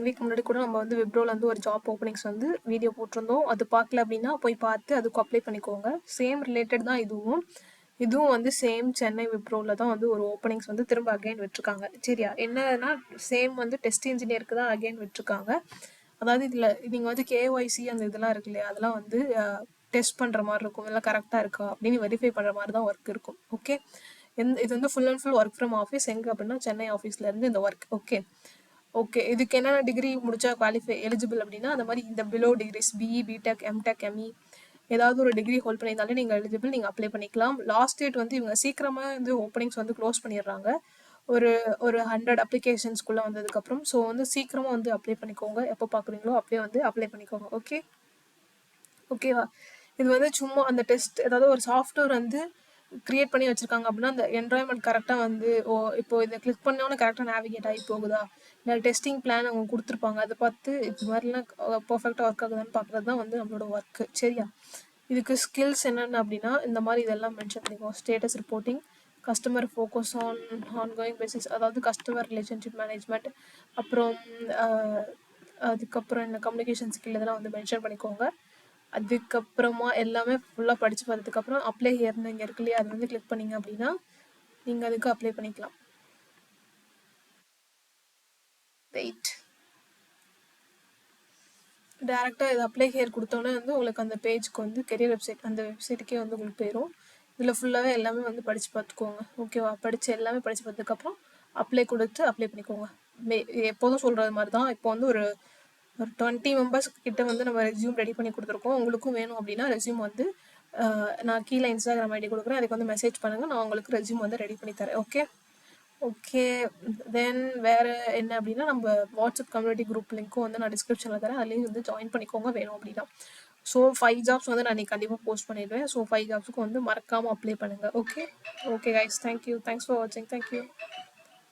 Week முன்னாடி கூட நம்ம வந்து விப்ரோவில் வந்து ஒரு ஜாப் ஓப்பனிங்ஸ் வந்து வீடியோ போட்டிருந்தோம். அது பார்க்கல அப்படின்னா போய் பார்த்து அதுக்கு அப்ளை பண்ணிக்கோங்க. சேம் ரிலேட்டட் தான் இதுவும் வந்து சேம் சென்னை விப்ரோவில் தான் வந்து ஒரு ஓப்பனிங்ஸ் வந்து திரும்ப அகைன் விட்டுருக்காங்க. சரியா, என்னன்னா சேம் வந்து டெஸ்ட் இன்ஜினியருக்கு தான் அகைன் விட்டுருக்காங்க. அதாவது இதில் நீங்கள் வந்து கேஒய்சி அந்த இதெல்லாம் இருக்கு இல்லையா, அதெல்லாம் வந்து டெஸ்ட் பண்ணுற மாதிரி இருக்கும். இதெல்லாம் கரெக்டாக இருக்கா அப்படின்னு வெரிஃபை பண்ணுற மாதிரி தான் ஒர்க் இருக்கும். ஓகே, இது வந்து full and full work from office. எங்கே அப்படின்னா சென்னை ஆஃபீஸ்லேருந்து இந்த ஒர்க். ஓகே, இதுக்கு என்னென்ன டிகிரி முடிச்சா குவாலிஃபை எலிஜிபிள் அப்படின்னா, அந்த மாதிரி இந்த below degrees BE, BTech, MTech, ME ஏதாவது ஒரு டிகிரி ஹோல்ட் பண்ணியிருந்தாலே நீங்கள் எலிஜிபிள், நீங்கள் அப்ளை பண்ணிக்கலாம். லாஸ்ட் டேட் வந்து இவங்க சீக்கிரமாக வந்து ஓப்பனிங்ஸ் வந்து க்ளோஸ் பண்ணிடுறாங்க. ஒரு 100 அப்ளிகேஷன்ஸ்குள்ளே வந்ததுக்கப்புறம். ஸோ வந்து சீக்கிரமாக வந்து அப்ளை பண்ணிக்கோங்க. எப்போ பார்க்குறீங்களோ அப்படியே வந்து அப்ளை பண்ணிக்கோங்க. ஓகேவா, இது வந்து சும்மா அந்த டெஸ்ட், ஏதாவது ஒரு சாஃப்ட்வேர் வந்து கிரியேட் பண்ணி வச்சுருக்காங்க அப்படின்னா அந்த என்வாயன்மெண்ட் கரெக்டாக வந்து இப்போ இதை கிளிக் பண்ணோன்னே கரெக்டாக நேவிகேட் ஆகி போகுதா, இல்லை டெஸ்டிங் பிளான் அவங்க கொடுத்துருப்பாங்க, அதை பார்த்து இது மாதிரிலாம் பர்ஃபெக்டாக ஒர்க் ஆகுதான்னு பார்க்குறது தான் வந்து நம்மளோட ஒர்க்கு. சரியா, இதுக்கு ஸ்கில்ஸ் என்னென்ன அப்படின்னா இந்த மாதிரி இதெல்லாம் மென்ஷன் பண்ணிக்கோங்க. Status reporting, customer focus ongoing basis, அதாவது கஸ்டமர் ரிலேஷன்ஷிப் மேனேஜ்மெண்ட், அப்புறம் அதுக்கப்புறம் என்ன கம்யூனிகேஷன் ஸ்கில், இதெல்லாம் வந்து மென்ஷன் பண்ணிக்கோங்க. அதுக்கப்புறமா எல்லாமே ஃபுல்லாக படித்து பார்த்ததுக்கப்புறம் அப்ளை ஹியர்னு இங்கே இருக்கு இல்லையா, அது வந்து கிளிக் பண்ணிங்க அப்படின்னா நீங்கள் அதுக்கு அப்ளை பண்ணிக்கலாம். வெயிட், டேரெக்டாக இது அப்ளை ஹியர் கொடுத்தோன்னே வந்து உங்களுக்கு அந்த பேஜுக்கு வந்து கெரியர் வெப்சைட், அந்த வெப்சைட்டுக்கே வந்து உங்களுக்கு போயிடும். இதில் ஃபுல்லாகவே எல்லாமே வந்து படித்து பார்த்துக்கோங்க. ஓகேவா, எல்லாமே படித்து பார்த்ததுக்கப்புறம் அப்ளை கொடுத்து அப்ளை பண்ணிக்கோங்க. எப்போதும் சொல்கிறது மாதிரி தான். இப்போ வந்து ஒரு 20 மெம்பர்ஸ் கிட்ட வந்து நம்ம ரெஸ்யூம் ரெடி பண்ணி கொடுத்துருக்கோம். உங்களுக்கும் வேணும் அப்படின்னா ரெஸ்யூம் வந்து நான் கீழே இன்ஸ்டாகிராம் ஐடி கொடுக்குறேன், அதுக்கு வந்து மெசேஜ் பண்ணுங்கள், நான் உங்களுக்கு ரெஸ்யூம் வந்து ரெடி பண்ணி தரேன். ஓகே, தென் வேறு என்ன அப்படின்னா நம்ம வாட்ஸ்அப் கம்யூனிட்டி குரூப் லிங்க்கும் வந்து நான் டிஸ்கிரிப்ஷனில் தரேன், அதுலேயும் வந்து ஜாயின் பண்ணிக்கோங்க வேணும் அப்படின்னா. ஸோ 5 ஜாப்ஸ் வந்து நான் கண்டிப்பாக போஸ்ட் பண்ணிடுவேன். ஸோ 5 ஜாப்ஸுக்கு வந்து மறக்காமல் அப்ளை பண்ணுங்கள். Okay guys, thank you, thanks for வாட்சிங், தேங்க்யூ.